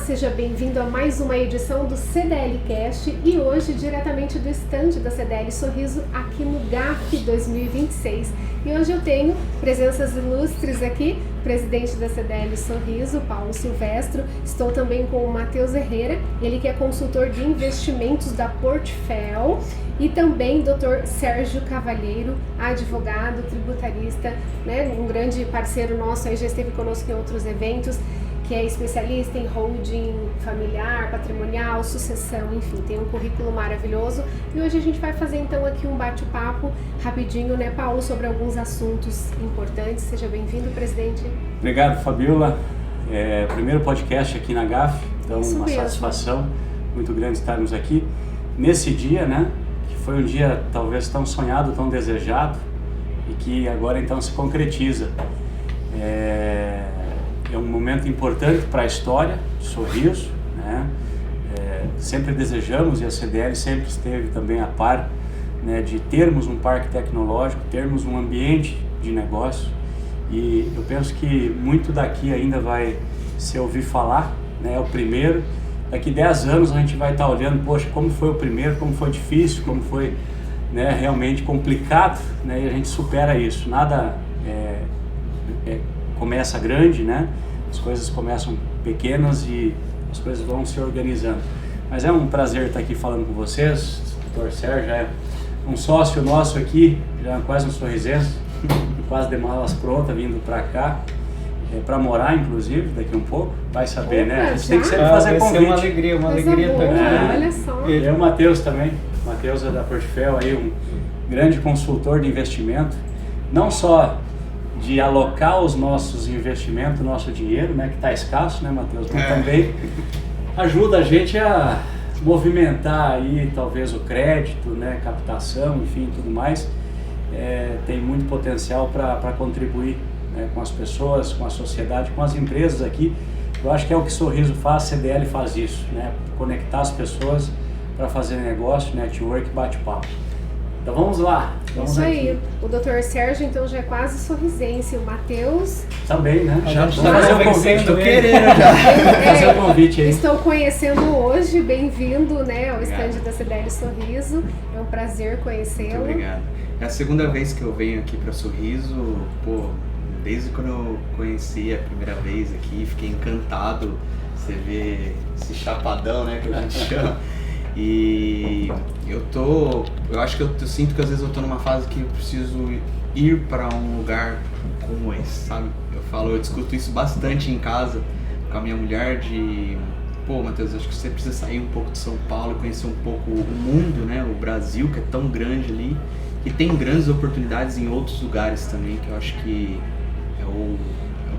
seja bem-vindo a mais uma edição do CDL Cast e hoje diretamente do estande da CDL Sorriso aqui no GAF 2026. E hoje eu tenho presenças ilustres aqui, presidente da CDL Sorriso, Paulo Silvestro. Estou também com o Matheus Herrera, ele que é consultor de investimentos da Portfel, e também Dr. Sérgio Cavalheiro, advogado, tributarista, né, um grande parceiro nosso, aí já esteve conosco em outros eventos, que é especialista em holding familiar, patrimonial, sucessão, enfim, tem um currículo maravilhoso. E hoje a gente vai fazer então aqui um bate-papo rapidinho, né, Paulo, sobre alguns assuntos importantes. Seja bem-vindo, presidente. Obrigado, Fabiola. Primeiro podcast aqui na GAF, então Isso uma mesmo. satisfação muito grande estarmos aqui nesse dia, né, que foi um dia talvez tão sonhado, tão desejado e que agora então se concretiza. É um momento importante para a história de Sorriso, né? Sempre desejamos, e a CDL sempre esteve também a par, né, de termos um parque tecnológico, termos um ambiente de negócio, e eu penso que muito daqui ainda vai se ouvir falar, né? É o primeiro. Daqui 10 anos a gente vai estar olhando, poxa, como foi o primeiro, como foi difícil, como foi, né, realmente complicado, né? E a gente supera isso. Nada começa grande, né? As coisas começam pequenas e as coisas vão se organizando. Mas é um prazer estar aqui falando com vocês. O Dr. Sérgio é um sócio nosso aqui, já quase um sorrisense, quase de malas prontas, vindo para cá, para morar inclusive, daqui um pouco, vai saber. Opa, né? A gente já? tem que sempre fazer vai convite. ser uma alegria estar aqui. Olha só. E o Matheus também, o Matheus é da Portfel, aí, um grande consultor de investimento, não só de alocar os nossos investimentos, o nosso dinheiro, né, que está escasso, né, Matheus, mas também ajuda a gente a movimentar aí talvez o crédito, né, captação, enfim, tudo mais. Tem muito potencial para contribuir, né, com as pessoas, com a sociedade, com as empresas aqui. Eu acho que é o que Sorriso faz, CDL faz isso, né, conectar as pessoas para fazer negócio, network, bate-papo. Então vamos lá. Isso aí. O Dr. Sérgio então já é quase sorrisense, o Matheus Também, né? Já Vamos tá fazer o convite. tô querendo já. Fazer o convite aí. Estou conhecendo hoje, bem-vindo, né, ao estande da CDL Sorriso. É um prazer conhecê-lo. Muito obrigado. É a segunda vez que eu venho aqui para Sorriso, desde quando eu conheci a primeira vez aqui, fiquei encantado. Você vê esse chapadão, né, que a gente chama. E eu acho que eu sinto que às vezes eu tô numa fase que eu preciso ir para um lugar como esse, sabe? Eu discuto isso bastante em casa com a minha mulher Matheus, acho que você precisa sair um pouco de São Paulo e conhecer um pouco o mundo, né? O Brasil, que é tão grande ali, e tem grandes oportunidades em outros lugares também, que eu acho que é o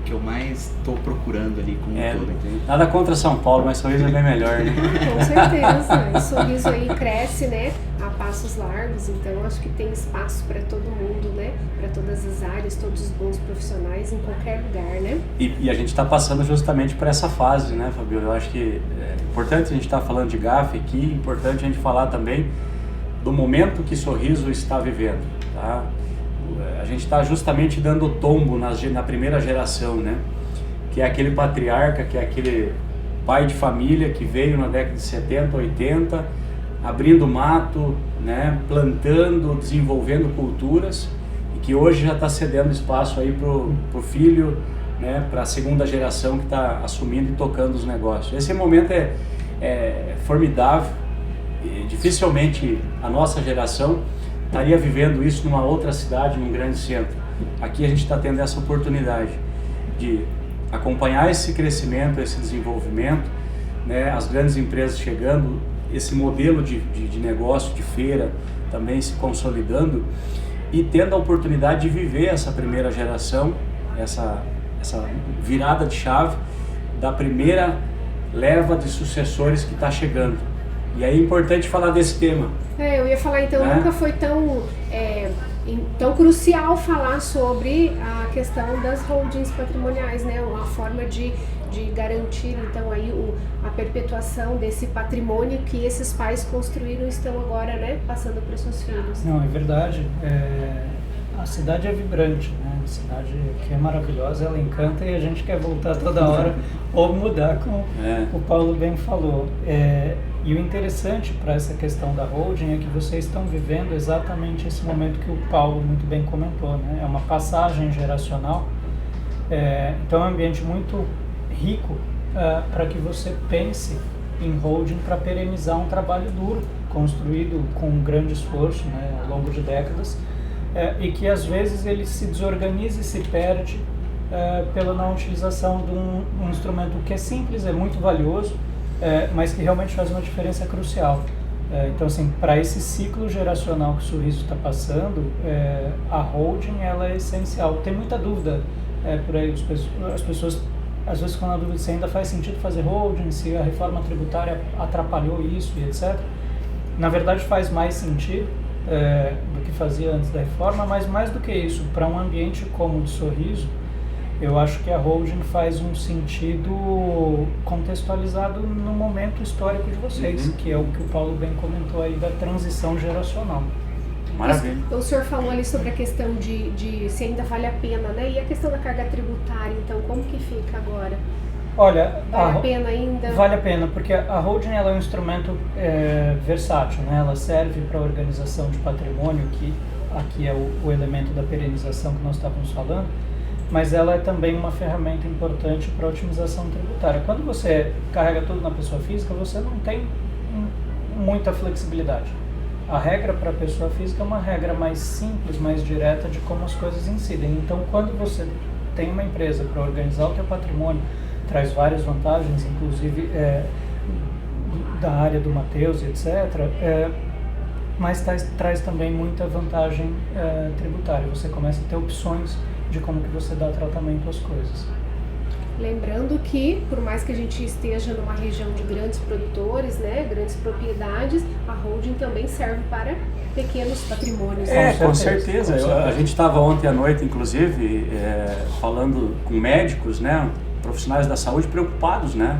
que eu mais estou procurando ali como um todo, entende? Nada contra São Paulo, mas Sorriso é bem melhor, né? Com certeza. O Sorriso aí cresce, né, a passos largos, então acho que tem espaço para todo mundo, né, para todas as áreas, todos os bons profissionais em qualquer lugar, né? E a gente está passando justamente por essa fase, né, Fabiola? Eu acho que é importante a gente estar falando de GAF aqui, importante a gente falar também do momento que Sorriso está vivendo, tá? A gente está justamente dando tombo na primeira geração, né? Que é aquele patriarca, que é aquele pai de família que veio na década de 70, 80, abrindo mato, né? Plantando, desenvolvendo culturas, e que hoje já está cedendo espaço aí pro filho, né? Para a segunda geração que está assumindo e tocando os negócios. Esse momento é formidável, e dificilmente a nossa geração estaria vivendo isso numa outra cidade, num grande centro. Aqui a gente está tendo essa oportunidade de acompanhar esse crescimento, esse desenvolvimento, né, as grandes empresas chegando, esse modelo de negócio, de feira também se consolidando e tendo a oportunidade de viver essa primeira geração, essa virada de chave da primeira leva de sucessores que está chegando. E aí é importante falar desse tema. Eu ia falar então, nunca foi tão crucial falar sobre a questão das holdings patrimoniais, né? Uma forma de garantir então aí a perpetuação desse patrimônio que esses pais construíram e estão agora, né, passando para os seus filhos. Não, é verdade. A cidade é vibrante, né? A cidade que é maravilhosa, ela encanta e a gente quer voltar toda hora ou mudar, como o Paulo bem falou. E o interessante para essa questão da holding é que vocês estão vivendo exatamente esse momento que o Paulo muito bem comentou, né? É uma passagem geracional, então é um ambiente muito rico para que você pense em holding para perenizar um trabalho duro, construído com um grande esforço, né, ao longo de décadas, e que às vezes ele se desorganiza e se perde pela não utilização de um instrumento que é simples, é muito valioso, mas que realmente faz uma diferença crucial. Então, assim, para esse ciclo geracional que o Sorriso está passando, a holding ela é essencial. Tem muita dúvida por aí, as pessoas às vezes ficam na dúvida se ainda faz sentido fazer holding, se a reforma tributária atrapalhou isso e etc. Na verdade faz mais sentido do que fazia antes da reforma, mas mais do que isso, para um ambiente como o de Sorriso, eu acho que a holding faz um sentido contextualizado no momento histórico de vocês, que é o que o Paulo bem comentou aí da transição geracional. Maravilha. O senhor falou ali sobre a questão de se ainda vale a pena, né? E a questão da carga tributária, então, como que fica agora? Olha, vale a pena ainda? Vale a pena, porque a holding ela é um instrumento versátil, né? Ela serve para a organização de patrimônio, que aqui é o elemento da perenização que nós estávamos falando, mas ela é também uma ferramenta importante para a otimização tributária. Quando você carrega tudo na pessoa física, você não tem muita flexibilidade. A regra para a pessoa física é uma regra mais simples, mais direta de como as coisas incidem. Então, quando você tem uma empresa para organizar o teu patrimônio, traz várias vantagens, inclusive da área do Matheus, etc., mas traz também muita vantagem tributária. Você começa a ter opções de como que você dá tratamento às coisas. Lembrando que, por mais que a gente esteja numa região de grandes produtores, né, grandes propriedades, a holding também serve para pequenos patrimônios. Com certeza. A gente estava ontem à noite, inclusive, falando com médicos, né, profissionais da saúde preocupados, né,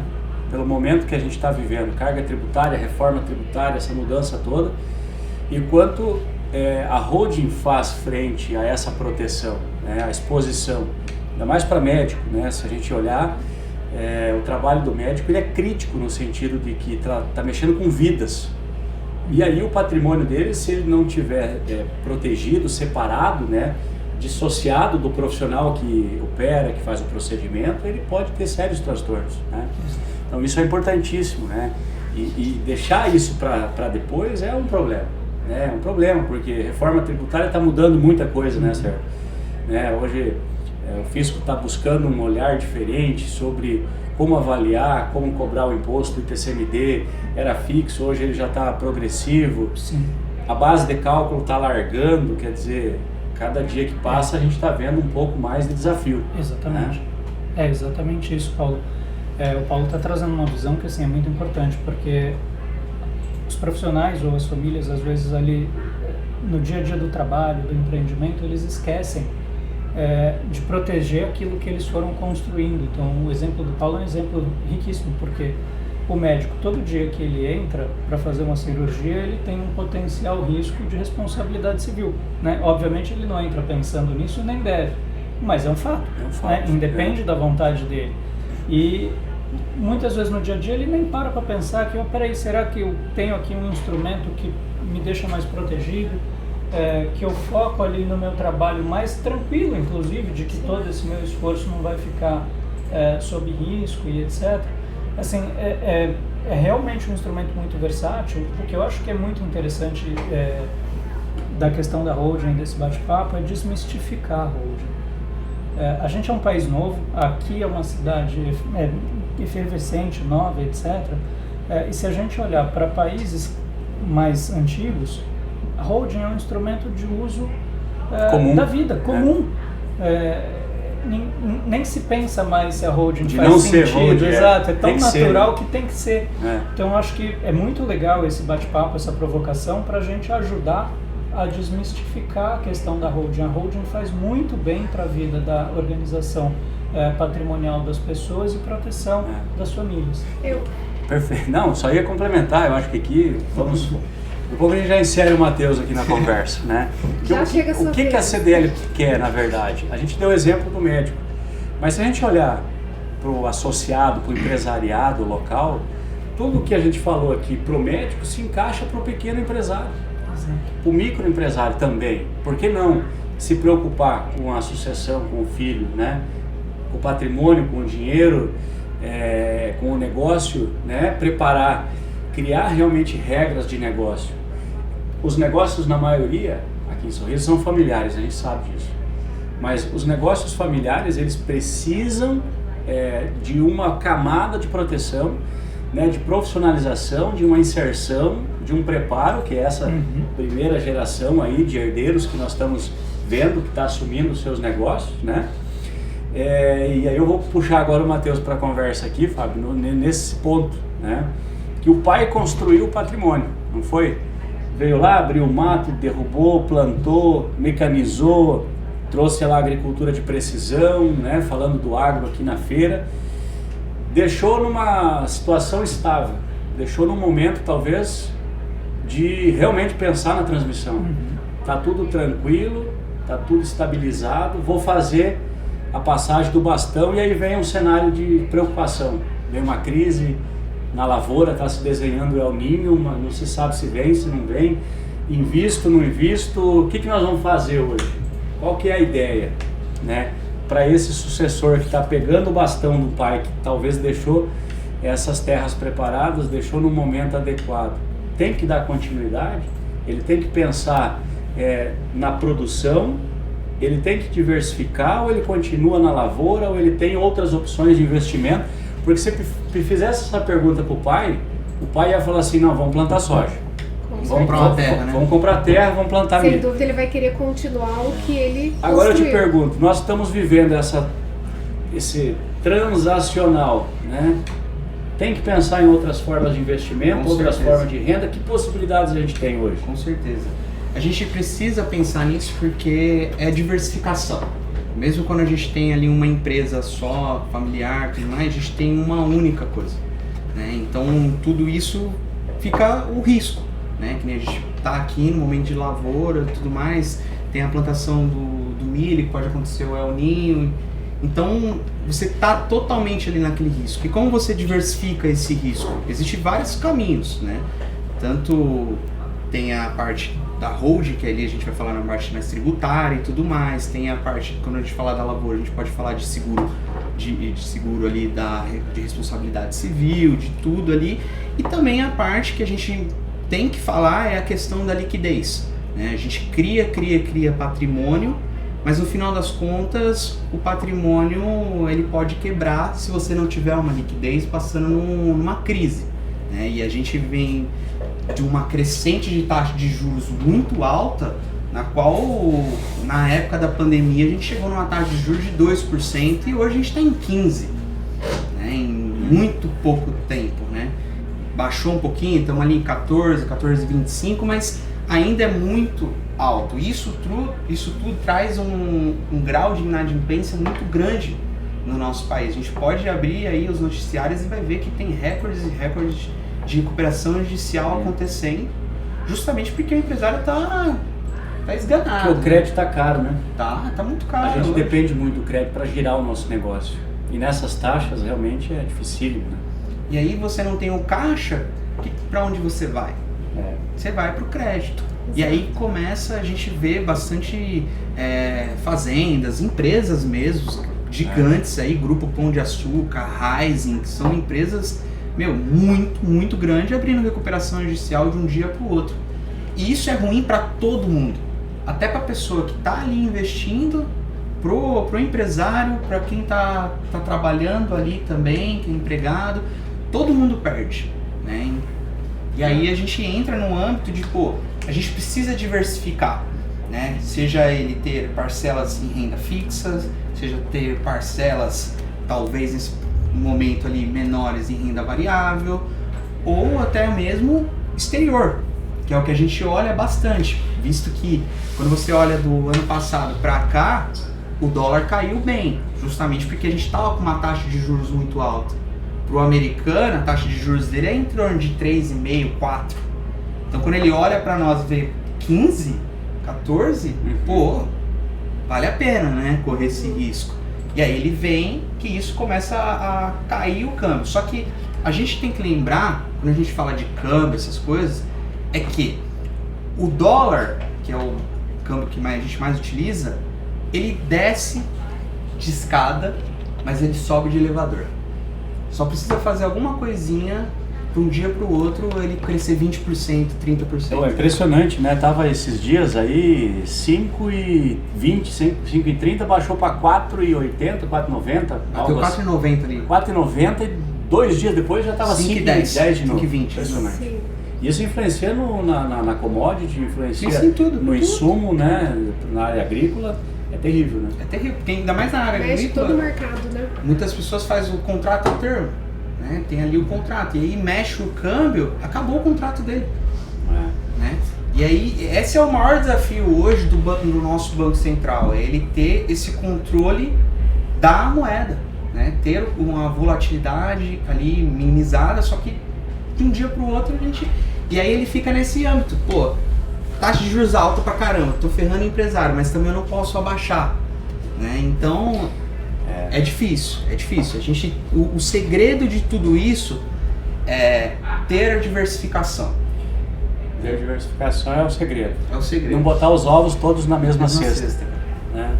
pelo momento que a gente está vivendo, carga tributária, reforma tributária, essa mudança toda, e quanto a holding faz frente a essa proteção, né, a exposição. Ainda mais para médico, né? Se a gente olhar, o trabalho do médico ele é crítico no sentido de que está mexendo com vidas. E aí o patrimônio dele, se ele não tiver protegido, separado, né, dissociado do profissional que opera, que faz o procedimento, ele pode ter sérios transtornos, né? Então isso é importantíssimo, né? E deixar isso para depois é um problema, né? É um problema, porque reforma tributária está mudando muita coisa, né, Sérgio? Hoje o fisco está buscando um olhar diferente sobre como avaliar, como cobrar o imposto do ITCMD. Era fixo, hoje ele já está progressivo. Sim. A base de cálculo está largando, quer dizer, cada dia que passa a gente está vendo um pouco mais de desafio. Exatamente. É exatamente isso, Paulo. O Paulo está trazendo uma visão que assim, é muito importante, porque os profissionais ou as famílias, às vezes ali no dia a dia do trabalho, do empreendimento, eles esquecem de proteger aquilo que eles foram construindo. Então, o exemplo do Paulo é um exemplo riquíssimo, porque o médico, todo dia que ele entra para fazer uma cirurgia, ele tem um potencial risco de responsabilidade civil, né? Obviamente, ele não entra pensando nisso, nem deve, mas é um fato, né? Independe da vontade dele. E muitas vezes no dia a dia ele nem para pensar que, peraí, será que eu tenho aqui um instrumento que me deixa mais protegido? Que eu foco ali no meu trabalho mais tranquilo, inclusive, de que todo esse meu esforço não vai ficar sob risco e etc. Assim, é realmente um instrumento muito versátil. O que eu acho que é muito interessante da questão da holding, desse bate-papo, é desmistificar a holding. A gente é um país novo, aqui é uma cidade efervescente, nova, etc. E se a gente olhar para países mais antigos, a holding é um instrumento de uso da vida, comum. Nem se pensa mais se a holding de faz não sentido. Ser holding, exato, é tão natural que tem que ser. Então eu acho que é muito legal esse bate-papo, essa provocação, para a gente ajudar a desmistificar a questão da holding. A holding faz muito bem para a vida da organização patrimonial das pessoas e proteção das famílias. Perfeito. Não, só ia complementar, eu acho que aqui vamos Depois a gente já insere o Matheus aqui na conversa, né? O que a CDL quer, na verdade? A gente deu o exemplo do médico, mas se a gente olhar para o associado, para o empresariado local, tudo que a gente falou aqui para o médico se encaixa para o pequeno empresário, para o microempresário também. Por que não se preocupar com a sucessão, com o filho, né? Com o patrimônio, com o dinheiro, com o negócio, né? Preparar, criar realmente regras de negócio. Os negócios, na maioria, aqui em Sorriso, são familiares, a gente sabe disso. Mas os negócios familiares, eles precisam de uma camada de proteção, né, de profissionalização, de uma inserção, de um preparo, que é essa primeira geração aí de herdeiros que nós estamos vendo, que está assumindo os seus negócios, né? E aí eu vou puxar agora o Matheus para a conversa aqui, Fábio, nesse ponto, né? Que o pai construiu o patrimônio, não foi? Veio lá, abriu o mato, derrubou, plantou, mecanizou, trouxe lá a agricultura de precisão, né? Falando do agro aqui na feira, deixou numa situação estável, deixou num momento talvez de realmente pensar na transmissão. Tá tudo tranquilo, tá tudo estabilizado, vou fazer a passagem do bastão, e aí vem um cenário de preocupação, vem uma crise na lavoura, está se desenhando o El Niño, não se sabe se vem, se não vem, invisto, não invisto, o que nós vamos fazer hoje? Qual que é a ideia, né? Para esse sucessor que está pegando o bastão do pai, que talvez deixou essas terras preparadas, deixou no momento adequado, tem que dar continuidade, ele tem que pensar na produção, ele tem que diversificar, ou ele continua na lavoura, ou ele tem outras opções de investimento. Porque se você fizesse essa pergunta para o pai ia falar assim, não, vamos plantar soja. Vamos comprar uma terra, né? Vamos comprar terra, vamos plantar milho. Sem dúvida ele vai querer continuar o que ele Agora construiu. eu te pergunto, nós estamos vivendo esse transacional, né? Tem que pensar em outras formas de investimento, Com outras certeza. formas de renda. Que possibilidades a gente tem hoje? Com certeza. A gente precisa pensar nisso porque é diversificação. Mesmo quando a gente tem ali uma empresa só, familiar, tudo mais, a gente tem uma única coisa, né? Então tudo isso fica o risco, né? Que nem a gente está aqui no momento de lavoura e tudo mais, tem a plantação do milho, que pode acontecer o El Niño. Então você está totalmente ali naquele risco. E como você diversifica esse risco? Existem vários caminhos, né? Tanto tem a parte da hold, que ali a gente vai falar na parte mais tributária e tudo mais, tem a parte, quando a gente falar da lavoura, a gente pode falar de seguro, de seguro ali de responsabilidade civil, de tudo ali, e também a parte que a gente tem que falar é a questão da liquidez, né? A gente cria patrimônio, mas no final das contas o patrimônio ele pode quebrar se você não tiver uma liquidez passando numa crise, né? E a gente vem de uma crescente de taxa de juros muito alta, na qual na época da pandemia a gente chegou numa taxa de juros de 2% e hoje a gente está em 15%, né? Em muito pouco tempo, né? Baixou um pouquinho, estamos ali em 14,25, mas ainda é muito alto. Isso tudo traz um grau de inadimplência muito grande no nosso país. A gente pode abrir aí os noticiários e vai ver que tem recordes e recordes de recuperação judicial acontecendo, justamente porque o empresário tá esganado. Porque o crédito está caro, né? Tá muito caro. A gente hoje. depende muito do crédito para girar o nosso negócio. E nessas taxas realmente é dificílimo, né? E aí você não tem o caixa, para onde você vai? Você vai para o crédito. E aí começa a gente ver bastante fazendas, empresas mesmo, gigantes aí, Grupo Pão de Açúcar, Rising, que são empresas muito grande, abrindo recuperação judicial de um dia para o outro. E isso é ruim para todo mundo, até para a pessoa que está ali investindo, pro empresário, para quem está trabalhando ali também, que é empregado, todo mundo perde, né? E aí a gente entra no âmbito de, a gente precisa diversificar, né? Seja ele ter parcelas em renda fixa, seja ter parcelas, talvez nesse momento ali menores em renda variável, ou até mesmo exterior, que é o que a gente olha bastante, visto que quando você olha do ano passado para cá, o dólar caiu bem, justamente porque a gente estava com uma taxa de juros muito alta. Para o americano, a taxa de juros dele é em torno de 3,5%, 4%. Então quando ele olha para nós e vê 15, 14, pô, vale a pena, né, correr esse risco. E aí ele vem que isso começa a cair o câmbio. Só que a gente tem que lembrar, quando a gente fala de câmbio, essas coisas, é que o dólar, que é o câmbio que a gente mais utiliza, ele desce de escada, mas ele sobe de elevador. Só precisa fazer alguma coisinha de um dia para o outro ele crescer 20%, 30%. É impressionante, né? Tava esses dias aí 5,20, 5,30, baixou para 4,80, 4,90. Bateu 4,90 ali. 4,90 e 2 dias depois já estava 5,10 de novo. 5,20. Impressionante. Sim. Isso influencia na commodity, influencia Sim, tudo, no insumo, né? Na área agrícola. É terrível, né? É terrível, porque ainda mais na área Mexe agrícola, todo o mercado, né? muitas pessoas fazem o contrato a termo, né? Tem ali o contrato, e aí mexe o câmbio, acabou o contrato dele. Né? E aí, esse é o maior desafio hoje do nosso Banco Central, é ele ter esse controle da moeda, né? Ter uma volatilidade ali minimizada, só que de um dia para o outro a gente... E aí ele fica nesse âmbito, pô, taxa de juros alta pra caramba, tô ferrando o empresário, mas também eu não posso abaixar, né? Então, é difícil. O segredo de tudo isso é ter a diversificação. A diversificação é o segredo. É o segredo. Não botar os ovos todos na mesma cesta. Né?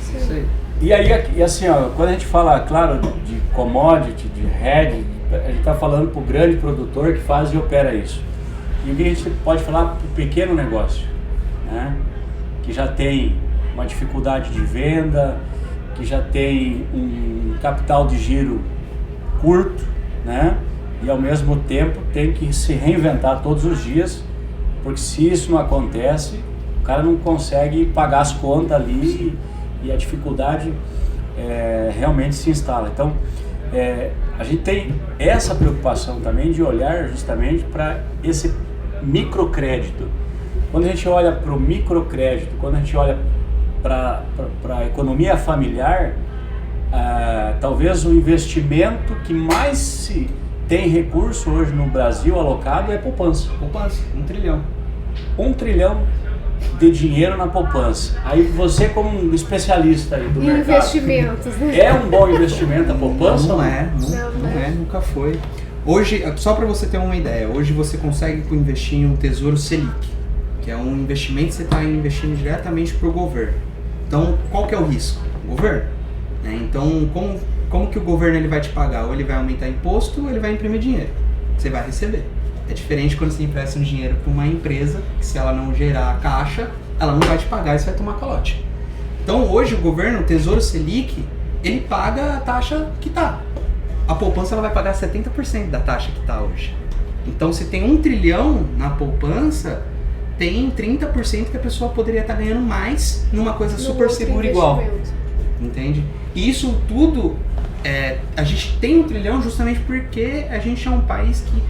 Isso aí. E aí, e assim, ó, quando a gente fala, claro, de commodity, de hedge, a gente está falando para o grande produtor que faz e opera isso. E o que a gente pode falar para o pequeno negócio, né? Que já tem uma dificuldade de venda, que já tem um capital de giro curto, né? E ao mesmo tempo tem que se reinventar todos os dias, porque se isso não acontece, o cara não consegue pagar as contas ali e a dificuldade realmente se instala. Então, a gente tem essa preocupação também de olhar justamente para esse microcrédito. Quando a gente olha para o microcrédito, quando a gente olha para a economia familiar, talvez o investimento que mais se tem recurso hoje no Brasil alocado é poupança. Poupança, 1 trilhão. 1 trilhão de dinheiro na poupança. Aí você, como um especialista aí do mercado, investimentos, né? é um bom investimento a poupança? Não é, nunca foi. Hoje, só para você ter uma ideia, hoje você consegue investir em um Tesouro Selic, que é um investimento que você está investindo diretamente para o governo. Então, qual que é o risco? O governo. Então, como que o governo ele vai te pagar? Ou ele vai aumentar imposto ou ele vai imprimir dinheiro. Você vai receber. É diferente quando você empresta um dinheiro para uma empresa, que se ela não gerar caixa, ela não vai te pagar e você vai tomar calote. Então, hoje o governo, o Tesouro Selic, ele paga a taxa que está. A poupança ela vai pagar 70% da taxa que está hoje. Então, se tem 1 trilhão na poupança, tem 30% que a pessoa poderia estar ganhando mais numa coisa super segura igual. Entende? E isso tudo, a gente tem 1 trilhão justamente porque a gente é um país que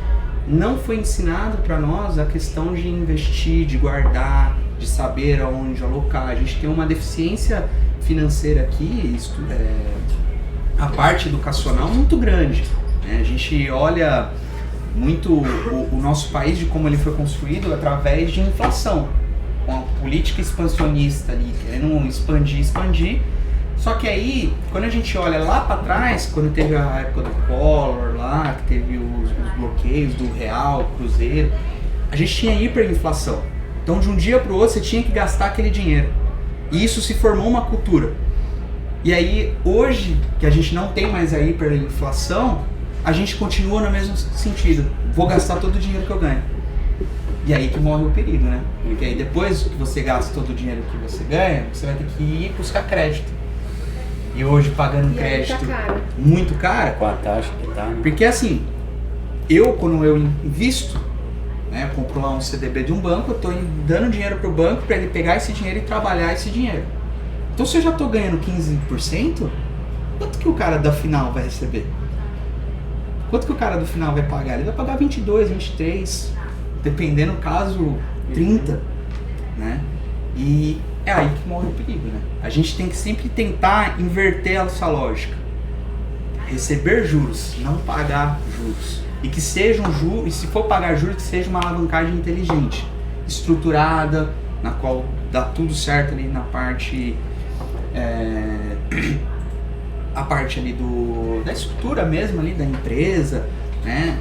não foi ensinado para nós a questão de investir, de guardar, de saber aonde alocar. A gente tem uma deficiência financeira aqui, a parte educacional muito grande. Né? A gente olha muito o nosso país de como ele foi construído através de inflação, com a política expansionista ali, querendo expandir. Só que aí, quando a gente olha lá para trás, quando teve a época do Collor lá, que teve os bloqueios do real, cruzeiro, a gente tinha hiperinflação. Então, de um dia para o outro, você tinha que gastar aquele dinheiro. E isso se formou uma cultura. E aí, hoje, que a gente não tem mais a hiperinflação, a gente continua no mesmo sentido. Vou gastar todo o dinheiro que eu ganho. E aí que morre o perigo, né? Porque aí depois que você gasta todo o dinheiro que você ganha, você vai ter que ir buscar crédito. E hoje pagando crédito muito caro. Com a taxa que tá, né? Porque assim, quando eu invisto, né, compro lá um CDB de um banco, eu estou dando dinheiro para o banco para ele pegar esse dinheiro e trabalhar esse dinheiro. Então se eu já estou ganhando 15%, quanto que o cara da final vai receber? Quanto que o cara do final vai pagar? Ele vai pagar 22, 23, dependendo do caso, 30, né? E é aí que morre o perigo, né? A gente tem que sempre tentar inverter essa lógica. Receber juros, não pagar juros. e que sejam e se for pagar juros, que seja uma alavancagem inteligente, estruturada, na qual dá tudo certo ali na parte a parte ali da estrutura mesmo ali da empresa, né?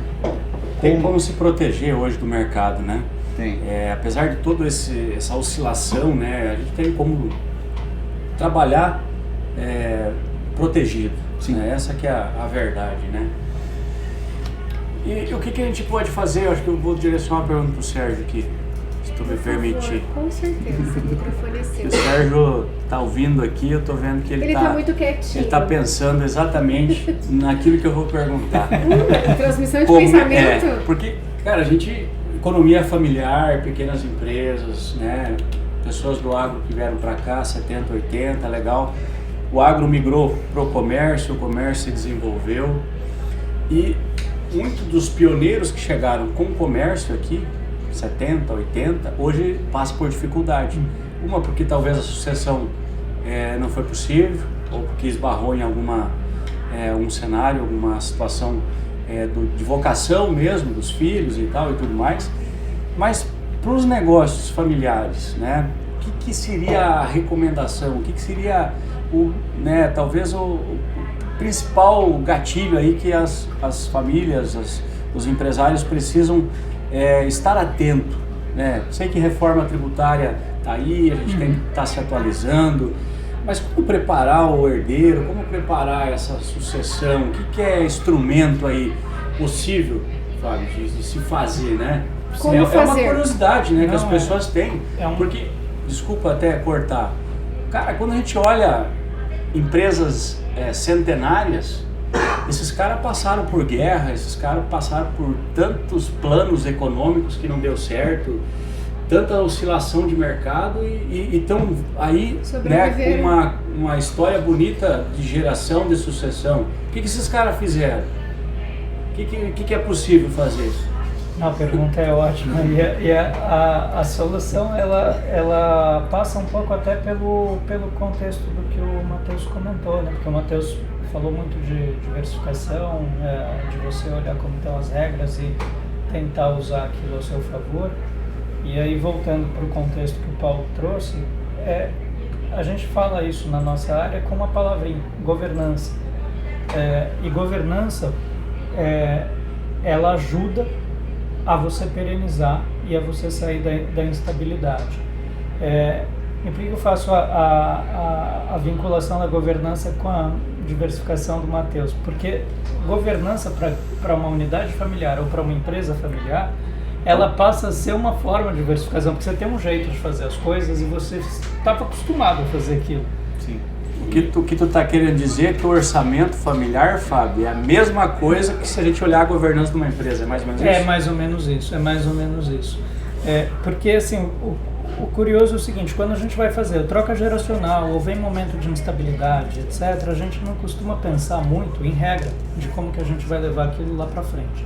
Tem como se proteger hoje do mercado, né? Tem. Apesar de toda essa oscilação, né, a gente tem como trabalhar protegido. Sim. Né? Essa que é a verdade, né? E o que a gente pode fazer? Eu acho que eu vou direcionar uma pergunta para o Sérgio aqui, se tu me permitir. Com certeza, o microfone é seu. O Sérgio está ouvindo aqui, eu estou vendo que ele tá muito quietinho. Ele está pensando exatamente naquilo que eu vou perguntar. Transmissão de pensamento? Porque, cara, economia familiar, pequenas empresas, né? Pessoas do agro que vieram para cá, 70, 80, legal. O agro migrou para o comércio se desenvolveu e muitos dos pioneiros que chegaram com o comércio aqui, 70, 80, hoje passa por dificuldade. Uma porque talvez a sucessão não foi possível, ou porque esbarrou em um cenário, alguma situação de vocação mesmo dos filhos e tal e tudo mais. Mas para os negócios familiares, né, o que seria a recomendação? O que seria talvez o principal gatilho aí que as famílias, os empresários precisam estar atento, né? Sei que reforma tributária está aí, a gente tem que estar se atualizando, mas como preparar o herdeiro, como preparar essa sucessão? O que é instrumento aí possível, Fábio, de se fazer, né? Como fazer? É uma curiosidade, né, que as pessoas têm, um... porque, desculpa até cortar, cara, quando a gente olha empresas centenárias, esses caras passaram por guerra, esses caras passaram por tantos planos econômicos que não deu certo, tanta oscilação de mercado e estão aí, né, com uma história bonita de geração, de sucessão. O que esses caras fizeram? O que é possível fazer? A pergunta é ótima e a solução ela passa um pouco até pelo contexto do que o Matheus comentou, né? Porque o Matheus falou muito de diversificação, de você olhar como estão as regras e tentar usar aquilo ao seu favor. E aí, voltando para o contexto que o Paulo trouxe, a gente fala isso na nossa área com uma palavrinha, governança. E governança, ela ajuda a você perenizar e a você sair da instabilidade. E por que eu faço a vinculação da governança com a diversificação do Matheus? Porque governança para uma unidade familiar ou para uma empresa familiar, ela passa a ser uma forma de diversificação, porque você tem um jeito de fazer as coisas e você estava acostumado a fazer aquilo. Sim. O que tu está querendo dizer é que o orçamento familiar, Fábio, é a mesma coisa que se a gente olhar a governança de uma empresa, é mais ou menos isso? É mais ou menos isso. Porque assim, o curioso é o seguinte, quando a gente vai fazer troca geracional ou vem momento de instabilidade, etc., a gente não costuma pensar muito em regra de como que a gente vai levar aquilo lá para frente.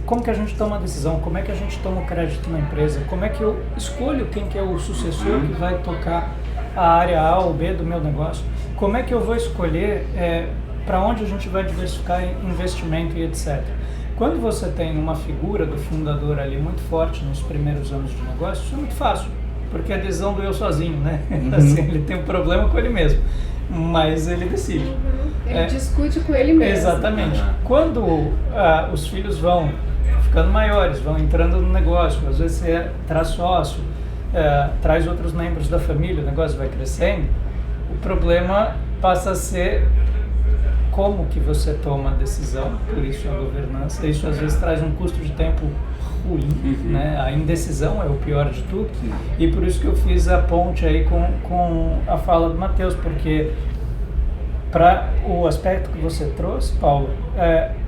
Como que a gente toma a decisão, como é que a gente toma o crédito na empresa, como é que eu escolho quem que é o sucessor que vai tocar a área A ou B do meu negócio, como é que eu vou escolher para onde a gente vai diversificar investimento e etc. Quando você tem uma figura do fundador ali muito forte nos primeiros anos de negócio, isso é muito fácil, porque é a decisão do eu sozinho, né? Assim, ele tem um problema com ele mesmo, mas ele decide. Ele discute com ele mesmo. Exatamente. Quando os filhos vão ficando maiores, vão entrando no negócio, às vezes você traz sócio, traz outros membros da família, o negócio vai crescendo, o problema passa a ser como que você toma a decisão, por isso a governança. Isso às vezes traz um custo de tempo ruim, né? A indecisão é o pior de tudo, e por isso que eu fiz a ponte aí com a fala do Matheus, porque para o aspecto que você trouxe, Paulo,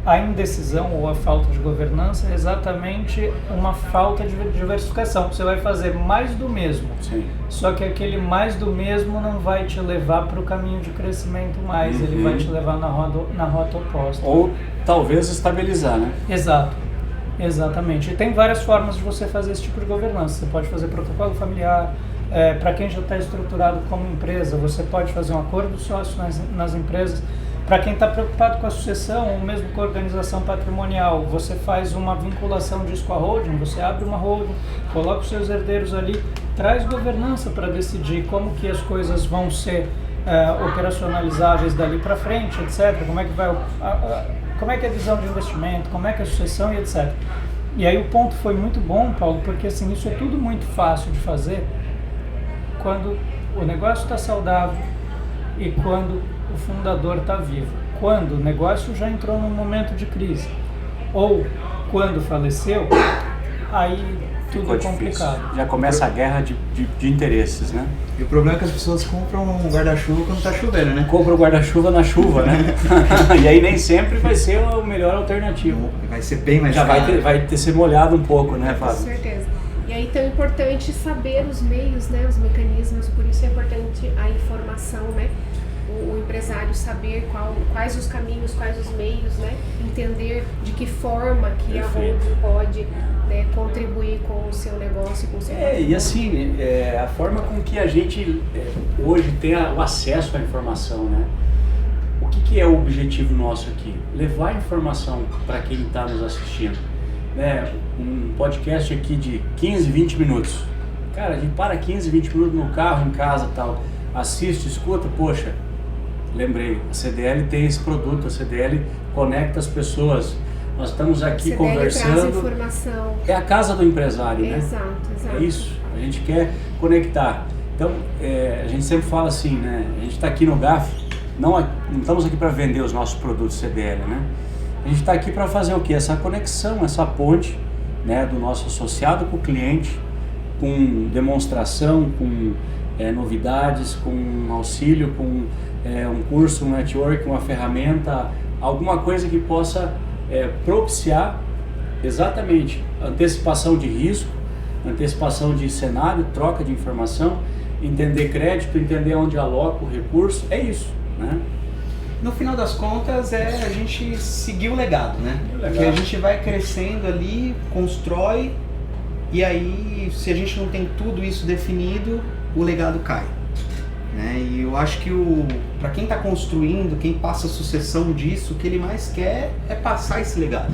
a indecisão ou a falta de governança é exatamente uma falta de diversificação. Você vai fazer mais do mesmo, Sim. Só que aquele mais do mesmo não vai te levar para o caminho de crescimento mais, ele vai te levar na rota oposta. Ou talvez estabilizar, né? Exato, exatamente. E tem várias formas de você fazer esse tipo de governança. Você pode fazer protocolo familiar. Para quem já está estruturado como empresa, você pode fazer um acordo sócio nas empresas. Para quem está preocupado com a sucessão, ou mesmo com a organização patrimonial, você faz uma vinculação disso com a holding, você abre uma holding, coloca os seus herdeiros ali, traz governança para decidir como que as coisas vão ser operacionalizáveis dali para frente, etc. Como é que vai, como é que é a visão de investimento, como é que é a sucessão e etc. E aí o ponto foi muito bom, Paulo, porque assim, isso é tudo muito fácil de fazer quando o negócio está saudável e quando o fundador está vivo. Quando o negócio já entrou num momento de crise ou quando faleceu, aí tudo é complicado. Já começa a guerra de interesses, né? E o problema é que as pessoas compram um guarda-chuva quando tá chovendo, né? Compra o guarda-chuva na chuva, né? E aí nem sempre vai ser a melhor alternativa. Vai ser bem mais Já caro. vai ter ser molhado um pouco, né, Com Fábio? certeza. E aí então é importante saber os meios, né, os mecanismos, por isso é importante a informação, né? O empresário saber quais os caminhos, quais os meios, né? Entender de que forma que a holding pode, né, contribuir com o seu negócio, com o seu E assim, a forma com que a gente hoje tem o acesso à informação, né? O que é o objetivo nosso aqui? Levar informação para quem está nos assistindo. Né? Um podcast aqui de 15, 20 minutos. Cara, a gente para 15, 20 minutos no carro, em casa e tal, assiste, escuta, poxa, lembrei, a CDL tem esse produto, a CDL conecta as pessoas. Nós estamos aqui CDL conversando. traz informação. É a casa do empresário, né? Exato. É isso, a gente quer conectar. Então, a gente sempre fala assim, né? A gente está aqui no GAF, não estamos aqui para vender os nossos produtos CDL, né? A gente está aqui para fazer o quê? Essa conexão, essa ponte, né, do nosso associado com o cliente, com demonstração, com novidades, com auxílio, com um curso, um network, uma ferramenta, alguma coisa que possa propiciar exatamente antecipação de risco, antecipação de cenário, troca de informação, entender crédito, entender onde aloca o recurso, é isso, né? No final das contas é a gente seguir o legado, né? Porque a gente vai crescendo ali, constrói, e aí se a gente não tem tudo isso definido, o legado cai. Né? E eu acho que para quem está construindo, quem passa a sucessão disso, o que ele mais quer é passar esse legado.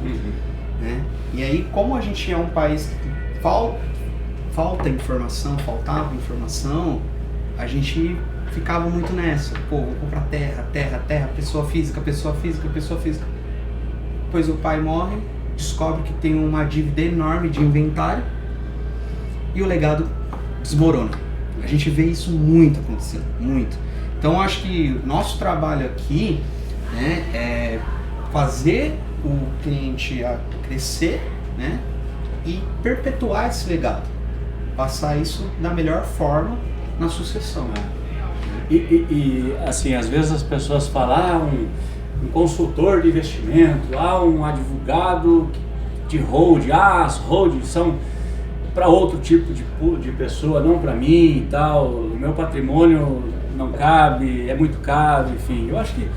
Né? E aí, como a gente é um país que faltava informação, a gente ficava muito nessa. Pô, vou comprar terra, pessoa física. Depois o pai morre, descobre que tem uma dívida enorme de inventário e o legado desmorona. A gente vê isso muito acontecendo, muito. Então, eu acho que o nosso trabalho aqui, né, é fazer o cliente a crescer, né, e perpetuar esse legado. Passar isso da melhor forma na sucessão. E assim, às vezes as pessoas falam, um consultor de investimento, um advogado de hold, as holdings são para outro tipo de pessoa, não para mim e tal, o meu patrimônio não cabe, é muito caro, enfim. Eu acho que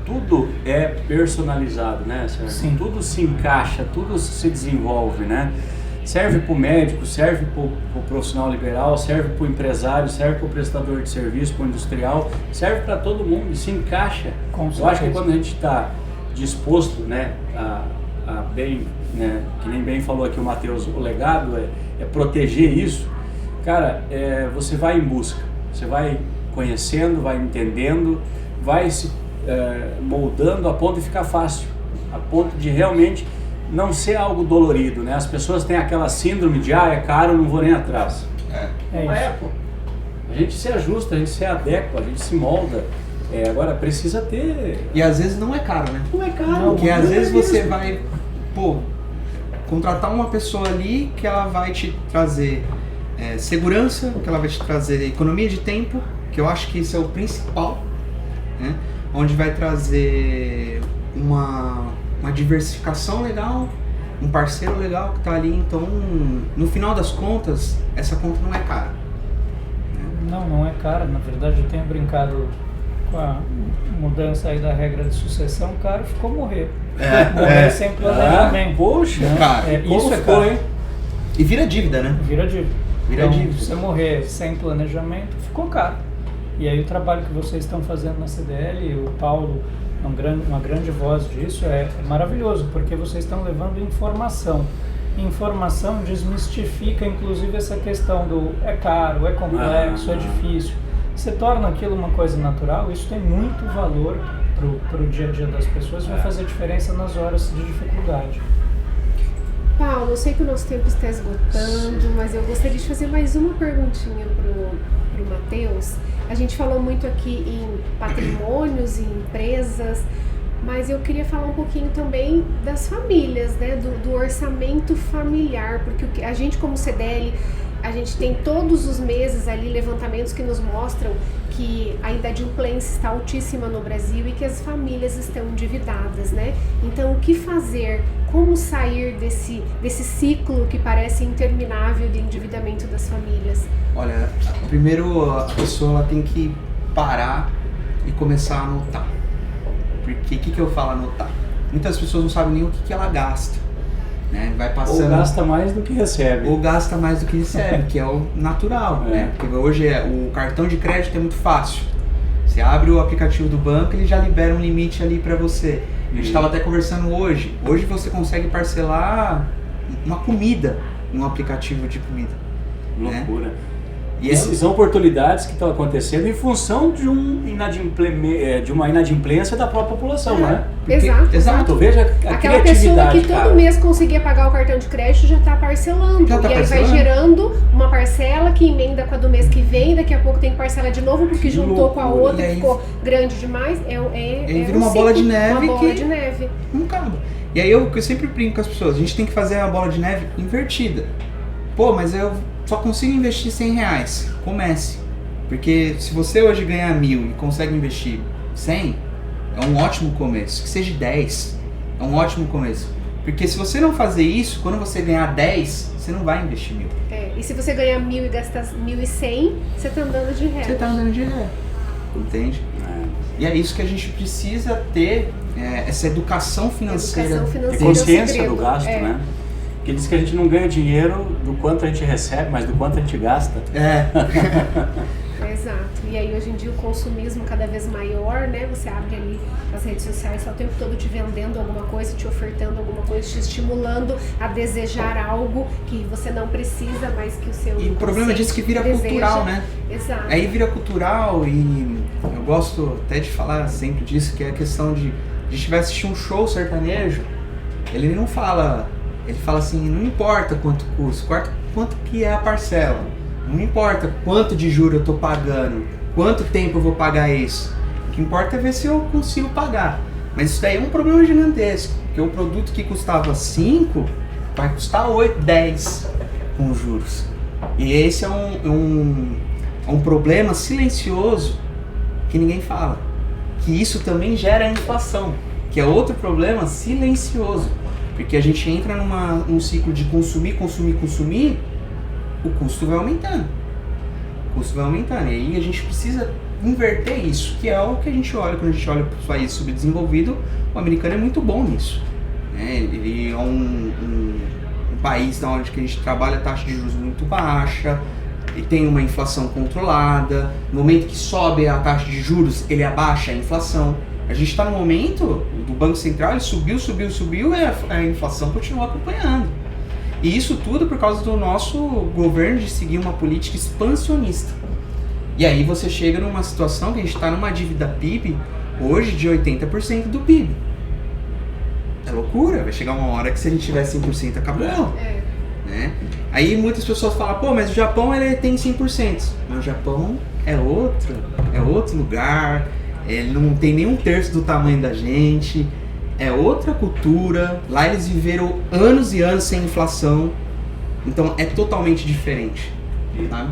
tudo é personalizado, né, Sérgio? Sim. Tudo se encaixa, tudo se desenvolve, né? Serve para o médico, serve para o profissional liberal, serve para o empresário, serve para o prestador de serviço, para o industrial, serve para todo mundo e se encaixa. Eu acho que quando a gente está disposto, né, a bem, né, que nem bem falou aqui o Matheus, o legado é proteger isso, cara, você vai em busca, você vai conhecendo, vai entendendo, vai se moldando a ponto de ficar fácil, a ponto de realmente não ser algo dolorido, né? As pessoas têm aquela síndrome de é caro, não vou nem atrás. Não é, pô. A gente se ajusta, a gente se adequa, a gente se molda. Agora precisa ter... E às vezes não é caro, né? Não é caro. Porque às vezes você vai, contratar uma pessoa ali que ela vai te trazer segurança, que ela vai te trazer economia de tempo, que eu acho que isso é o principal, né? Onde vai trazer uma diversificação legal, um parceiro legal que está ali. Então, no final das contas, essa conta não é cara. Não é cara. Na verdade, eu tenho brincado com a mudança aí da regra de sucessão. Caro ficou morrer. Morrer sem planejamento. Poxa, cara, isso é caro. Hein? E vira dívida, né? Vira dívida. Então, se você morrer sem planejamento, ficou caro. E aí o trabalho que vocês estão fazendo na CDL, o Paulo uma grande voz disso, é maravilhoso, porque vocês estão levando informação. Informação desmistifica, inclusive, essa questão do é caro, é complexo, é difícil. Você torna aquilo uma coisa natural, isso tem muito valor para o dia a dia das pessoas, vai fazer diferença nas horas de dificuldade. Paulo, eu sei que o nosso tempo está esgotando, mas eu gostaria de fazer mais uma perguntinha pro Matheus. A gente falou muito aqui em patrimônios, em empresas, mas eu queria falar um pouquinho também das famílias, né? Do orçamento familiar, porque a gente como CDL, a gente tem todos os meses ali levantamentos que nos mostram que a inadimplência está altíssima no Brasil e que as famílias estão endividadas, né? Então, o que fazer? Como sair desse ciclo que parece interminável de endividamento das famílias? Olha, primeiro a pessoa ela tem que parar e começar a anotar. Porque o que eu falo anotar? Muitas pessoas não sabem nem o que ela gasta. Né? Vai passando, ou gasta mais do que recebe. Ou gasta mais do que recebe, que é o natural. Né? Porque hoje o cartão de crédito é muito fácil. Você abre o aplicativo do banco, ele já libera um limite ali para você. A gente estava até conversando hoje. Hoje você consegue parcelar uma comida num aplicativo de comida. Loucura. Né? E são oportunidades que estão acontecendo em função de uma inadimplência da própria população, né? Exato. Veja aquela pessoa que todo mês conseguia pagar o cartão de crédito já está parcelando. Aí vai gerando uma parcela que emenda com a do mês que vem, daqui a pouco tem que parcelar de novo porque juntou com a outra e ficou grande demais. Vira uma bola de neve. Uma bola de neve. Não acaba. E aí eu sempre brinco com as pessoas, a gente tem que fazer a bola de neve invertida. Pô, mas eu só consigo investir R$100. Comece. Porque se você hoje ganhar 1.000 e consegue investir 100, é um ótimo começo. Que seja 10, é um ótimo começo. Porque se você não fazer isso, quando você ganhar 10, você não vai investir 1.000. E se você ganhar 1.000 e gastar 1.100, você tá andando de ré. Você tá andando de ré. Entende? E é isso que a gente precisa ter, essa educação financeira. E consciência do gasto, né? Porque diz que a gente não ganha dinheiro do quanto a gente recebe, mas do quanto a gente gasta. Exato. E aí hoje em dia o consumismo cada vez maior, né? Você abre ali as redes sociais, está o tempo todo te vendendo alguma coisa, te ofertando alguma coisa, te estimulando a desejar algo que você não precisa, mas que o seu E o problema disso é que vira deseja. Cultural, né? Exato. Aí vira cultural e eu gosto até de falar sempre disso, que é a questão de a gente vai assistir um show sertanejo, ele não fala... Ele fala assim, não importa quanto custa, quanto que é a parcela, não importa quanto de juros eu estou pagando, quanto tempo eu vou pagar isso, o que importa é ver se eu consigo pagar. Mas isso daí é um problema gigantesco, porque o produto que custava 5 vai custar 8, 10 com juros. E esse é um problema silencioso que ninguém fala, que isso também gera inflação, que é outro problema silencioso. Porque a gente entra num ciclo de consumir, o custo vai aumentando. E aí a gente precisa inverter isso, que é o que a gente olha, quando a gente olha para os países subdesenvolvidos, o americano é muito bom nisso. Ele é um país onde a gente trabalha a taxa de juros muito baixa, e tem uma inflação controlada, no momento que sobe a taxa de juros, ele abaixa a inflação. A gente está no momento do Banco Central, ele subiu e a inflação continua acompanhando. E isso tudo por causa do nosso governo de seguir uma política expansionista. E aí você chega numa situação que a gente está numa dívida PIB hoje de 80% do PIB. É loucura, vai chegar uma hora que se a gente tiver 100% acabou. Né? Aí muitas pessoas falam, pô, mas o Japão ele tem 100%. Mas o Japão é outro lugar. Ele não tem nem 1/3 do tamanho da gente, é outra cultura, lá eles viveram anos e anos sem inflação, então é totalmente diferente, sabe?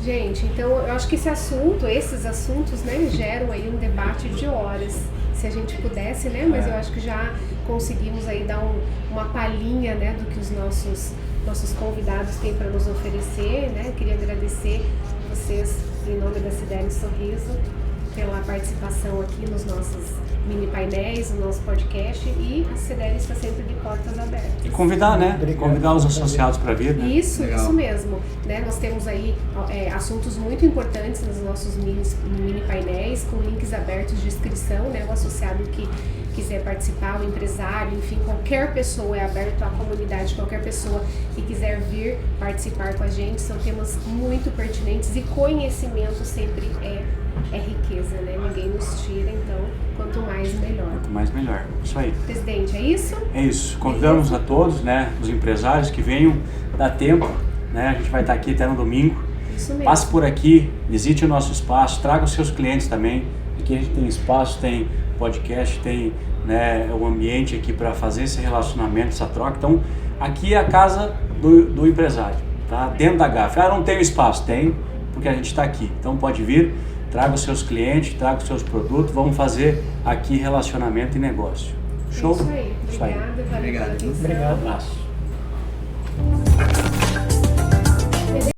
Gente, então eu acho que esses assuntos, né, geram aí um debate de horas, se a gente pudesse, né, mas eu acho que já conseguimos aí dar uma palhinha, né, do que os nossos convidados têm para nos oferecer, né, eu queria agradecer vocês em nome da CDL Sorriso, pela participação participação aqui nos nossos mini painéis, no nosso podcast, e a CDL está sempre de portas abertas. E convidar, né? Obrigado. Convidar os associados para vir, né? Isso Legal. mesmo. Né? Nós temos aí assuntos muito importantes nos nossos mini painéis, com links abertos de inscrição, né? O associado que quiser participar, o empresário, enfim, qualquer pessoa, é aberto à comunidade, qualquer pessoa que quiser vir participar com a gente, são temas muito pertinentes, e conhecimento sempre é riqueza, né? Ninguém nos tira, então quanto mais melhor. Quanto mais melhor. Isso aí. Presidente, é isso? É isso. Convidamos a todos, né? Os empresários que venham, dá tempo, né? A gente vai estar aqui até no domingo. Isso mesmo. Passe por aqui, visite o nosso espaço, traga os seus clientes também. Aqui a gente tem espaço, tem podcast, tem, né, o ambiente aqui para fazer esse relacionamento, essa troca. Então, aqui é a casa do empresário, tá? Dentro da GAF. Não tem espaço? Tem, porque a gente está aqui. Então, pode vir, traga os seus clientes, traga os seus produtos, vamos fazer aqui relacionamento e negócio. Show? Isso aí. Isso aí. Obrigada, valeu Obrigado. pela atenção. Obrigado. Um abraço.